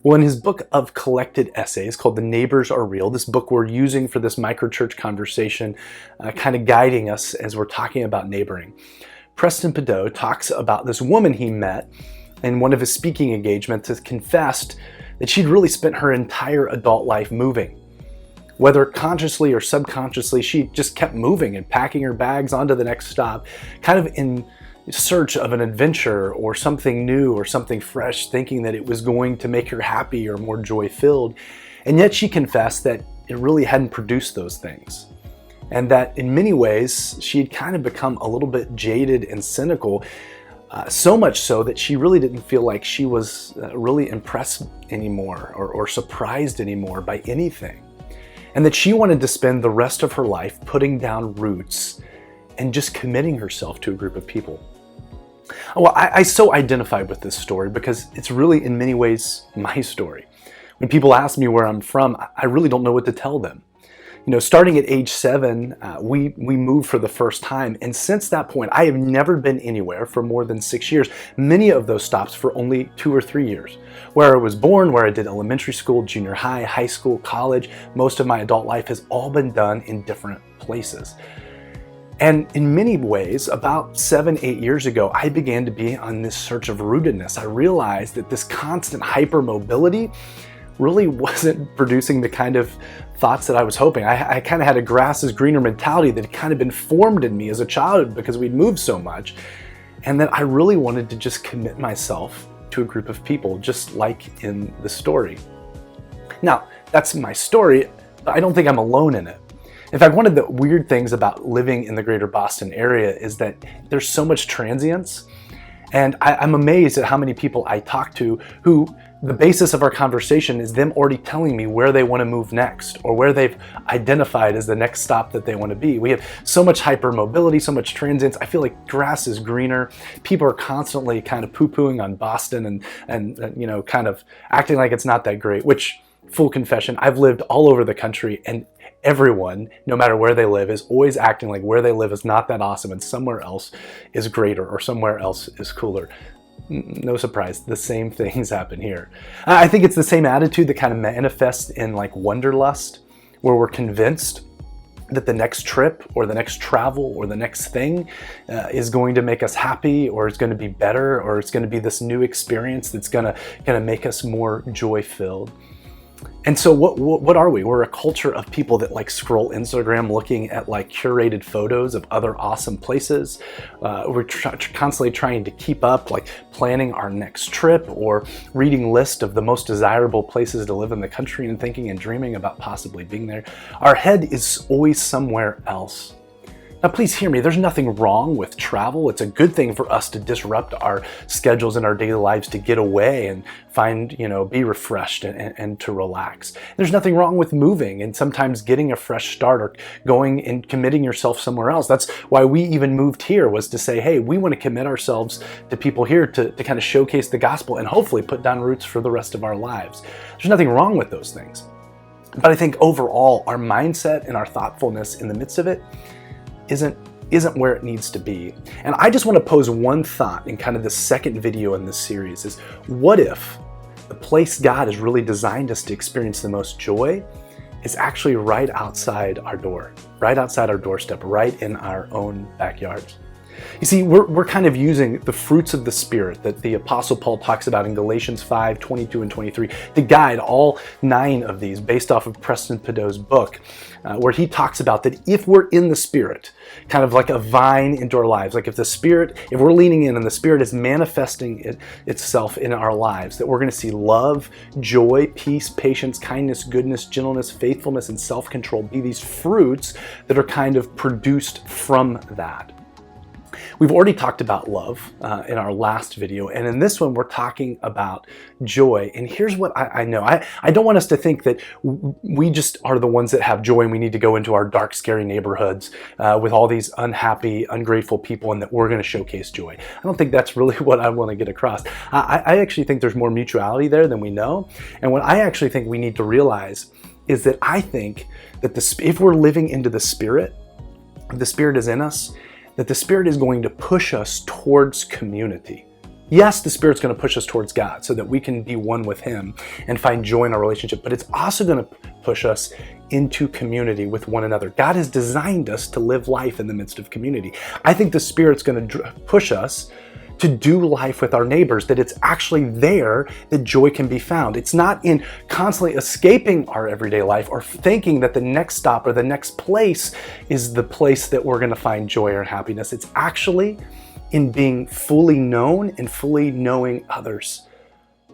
Well, in his book of collected essays called The Neighbours Are Real, this book we're using for this microchurch conversation, kind of guiding us as we're talking about neighboring, Preston Pouteaux talks about this woman he met in one of his speaking engagements that confessed that she'd really spent her entire adult life moving. Whether consciously or subconsciously, she just kept moving and packing her bags onto the next stop, kind of in search of an adventure or something new or something fresh, thinking that it was going to make her happy or more joy-filled. And yet she confessed that it really hadn't produced those things. And that in many ways, she had kind of become a little bit jaded and cynical, so much so that she really didn't feel like she was really impressed anymore or surprised anymore by anything. And that she wanted to spend the rest of her life putting down roots and just committing herself to a group of people. Well, I so identified with this story because it's really in many ways my story. When people ask me where I'm from, I really don't know what to tell them. You know, starting at age 7, we moved for the first time. And since that point, I have never been anywhere for more than 6 years. Many of those stops for only 2 or 3 years. Where I was born, where I did elementary school, junior high, high school, college, most of my adult life has all been done in different places. And in many ways, about 7, 8 years ago, I began to be on this search of rootedness. I realized that this constant hypermobility really wasn't producing the kind of thoughts that I was hoping. I kind of had a grass is greener mentality that had kind of been formed in me as a child because we'd moved so much. And that I really wanted to just commit myself to a group of people, just like in the story. Now, that's my story, but I don't think I'm alone in it. In fact, one of the weird things about living in the greater Boston area is that there's so much transience. And I'm amazed at how many people I talk to who the basis of our conversation is them already telling me where they want to move next or where they've identified as the next stop that they want to be. We have so much hypermobility, so much transience. I feel like grass is greener. People are constantly kind of poo-pooing on Boston and you know, kind of acting like it's not that great, which, full confession, I've lived all over the country and everyone, no matter where they live, is always acting like where they live is not that awesome and somewhere else is greater or somewhere else is cooler. No surprise, the same things happen here. I think it's the same attitude that kind of manifests in like wanderlust, where we're convinced that the next trip or the next travel or the next thing is going to make us happy or is going to be better or it's going to be this new experience that's going to make us more joy-filled. And so what are we? We're a culture of people that like scroll Instagram looking at like curated photos of other awesome places. We're constantly trying to keep up, like planning our next trip or reading lists of the most desirable places to live in the country and thinking and dreaming about possibly being there. Our head is always somewhere else. Now, please hear me. There's nothing wrong with travel. It's a good thing for us to disrupt our schedules and our daily lives to get away and find, be refreshed and to relax. There's nothing wrong with moving and sometimes getting a fresh start or going and committing yourself somewhere else. That's why we even moved here, was to say, hey, we want to commit ourselves to people here to kind of showcase the gospel and hopefully put down roots for the rest of our lives. There's nothing wrong with those things. But I think overall, our mindset and our thoughtfulness in the midst of it isn't where it needs to be. And I just want to pose one thought in kind of the second video in this series is, what if the place God has really designed us to experience the most joy is actually right outside our door, right outside our doorstep, right in our own backyards? You see, we're kind of using the fruits of the Spirit that the Apostle Paul talks about in Galatians 5, 22 and 23 to guide all 9 of these based off of Preston Pouteaux's book, where he talks about that if we're in the Spirit, kind of like a vine into our lives, like if we're leaning in and the Spirit is manifesting itself in our lives, that we're going to see love, joy, peace, patience, kindness, goodness, gentleness, faithfulness, and self-control be these fruits that are kind of produced from that. We've already talked about love in our last video, and in this one we're talking about joy. And here's what I know. I don't want us to think that we just are the ones that have joy and we need to go into our dark, scary neighborhoods with all these unhappy, ungrateful people and that we're going to showcase joy. I don't think that's really what I want to get across. I actually think there's more mutuality there than we know. And what I actually think we need to realize is that I think that if we're living into the Spirit, if the Spirit is in us, that the Spirit is going to push us towards community. Yes, the Spirit's going to push us towards God so that we can be one with Him and find joy in our relationship, but it's also going to push us into community with one another. God has designed us to live life in the midst of community. I think the Spirit's going to push us to do life with our neighbors, that it's actually there that joy can be found. It's not in constantly escaping our everyday life or thinking that the next stop or the next place is the place that we're going to find joy or happiness. It's actually in being fully known and fully knowing others.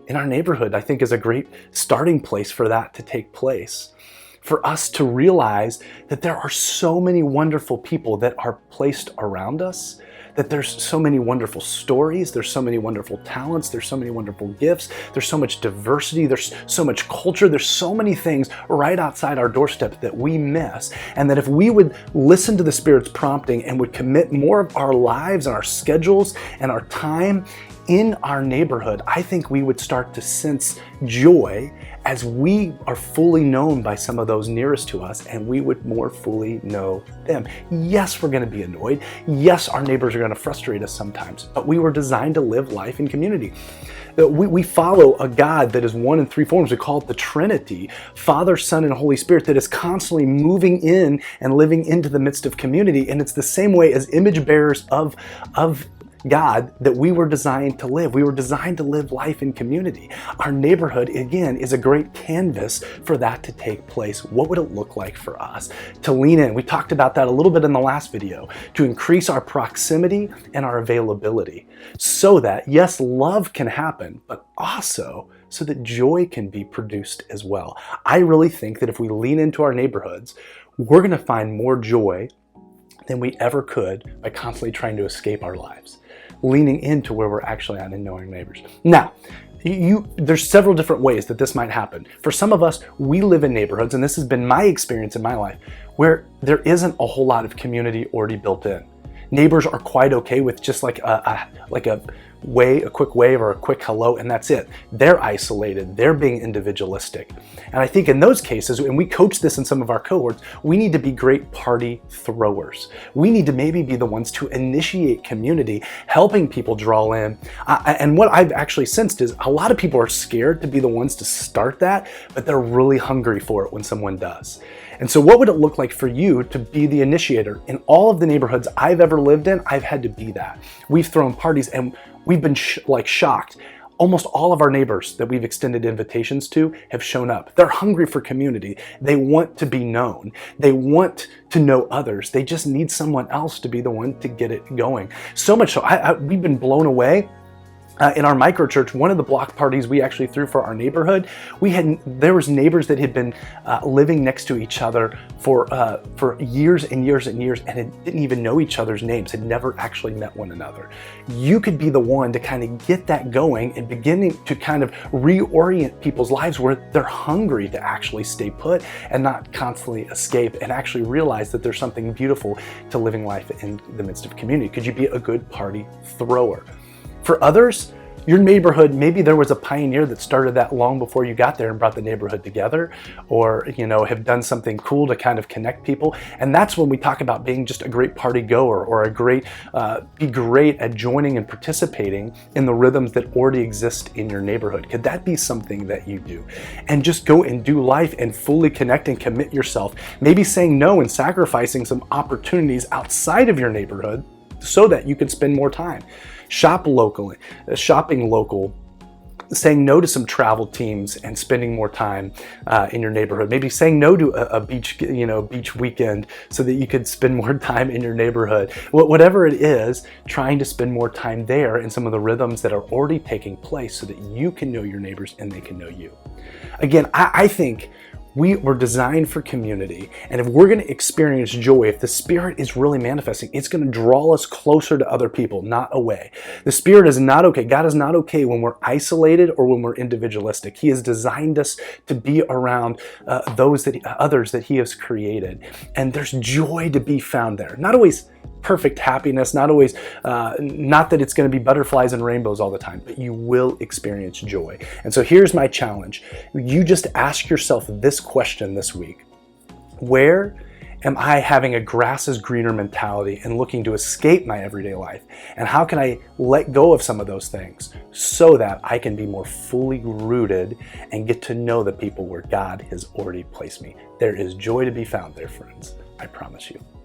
In our neighborhood, I think, is a great starting place for that to take place. For us to realize that there are so many wonderful people that are placed around us, that there's so many wonderful stories, there's so many wonderful talents, there's so many wonderful gifts, there's so much diversity, there's so much culture, there's so many things right outside our doorstep that we miss. And that if we would listen to the Spirit's prompting and would commit more of our lives and our schedules and our time in our neighborhood, I think we would start to sense joy as we are fully known by some of those nearest to us, and we would more fully know them. Yes, we're going to be annoyed. Yes, our neighbors are going to frustrate us sometimes, but we were designed to live life in community. We follow a God that is one in three forms. We call it the Trinity, Father, Son, and Holy Spirit, that is constantly moving in and living into the midst of community. And it's the same way as image bearers of God that we were designed to live. We were designed to live life in community. Our neighborhood, again, is a great canvas for that to take place. What would it look like for us to lean in? We talked about that a little bit in the last video, to increase our proximity and our availability so that, yes, love can happen, but also so that joy can be produced as well. I really think that if we lean into our neighborhoods, we're going to find more joy than we ever could by constantly trying to escape our lives, leaning into where we're actually at and knowing neighbors. Now, there's several different ways that this might happen. For some of us, we live in neighborhoods, and this has been my experience in my life, where there isn't a whole lot of community already built in. Neighbors are quite okay with just like a quick wave or a quick hello, and that's it. They're isolated, they're being individualistic. And I think in those cases, and we coach this in some of our cohorts, we need to be great party throwers. We need to maybe be the ones to initiate community, helping people draw in. And what I've actually sensed is a lot of people are scared to be the ones to start that, but they're really hungry for it when someone does. And so what would it look like for you to be the initiator? In all of the neighborhoods I've ever lived in, I've had to be that. We've thrown parties and we've been shocked. Almost all of our neighbors that we've extended invitations to have shown up. They're hungry for community. They want to be known. They want to know others. They just need someone else to be the one to get it going. So much so, we've been blown away. In our microchurch, one of the block parties we actually threw for our neighborhood, there was neighbors that had been living next to each other for years and years and years, and didn't even know each other's names, had never actually met one another. You could be the one to kind of get that going and beginning to kind of reorient people's lives where they're hungry to actually stay put and not constantly escape, and actually realize that there's something beautiful to living life in the midst of community. Could you be a good party thrower? For others, your neighborhood, maybe there was a pioneer that started that long before you got there and brought the neighborhood together, or have done something cool to kind of connect people. And that's when we talk about being just a great party goer, or be great at joining and participating in the rhythms that already exist in your neighborhood. Could that be something that you do? And just go and do life and fully connect and commit yourself, maybe saying no and sacrificing some opportunities outside of your neighborhood so that you can spend more time. Shopping local, saying no to some travel teams and spending more time in your neighborhood. Maybe saying no to a beach weekend so that you could spend more time in your neighborhood. Whatever it is, trying to spend more time there in some of the rhythms that are already taking place so that you can know your neighbors and they can know you. Again, I think we were designed for community, and if we're going to experience joy, if the Spirit is really manifesting, it's going to draw us closer to other people, not away. The Spirit is not okay. God is not okay when we're isolated or when we're individualistic. He has designed us to be around others that He has created, and there's joy to be found there. Not always perfect happiness, not that it's going to be butterflies and rainbows all the time, but you will experience joy. And so here's my challenge. You just ask yourself this question this week: where Am I having a grass is greener mentality and looking to escape my everyday life? And how can I let go of some of those things so that I can be more fully rooted and get to know the people where God has already placed me? There is joy to be found there, friends. I promise you.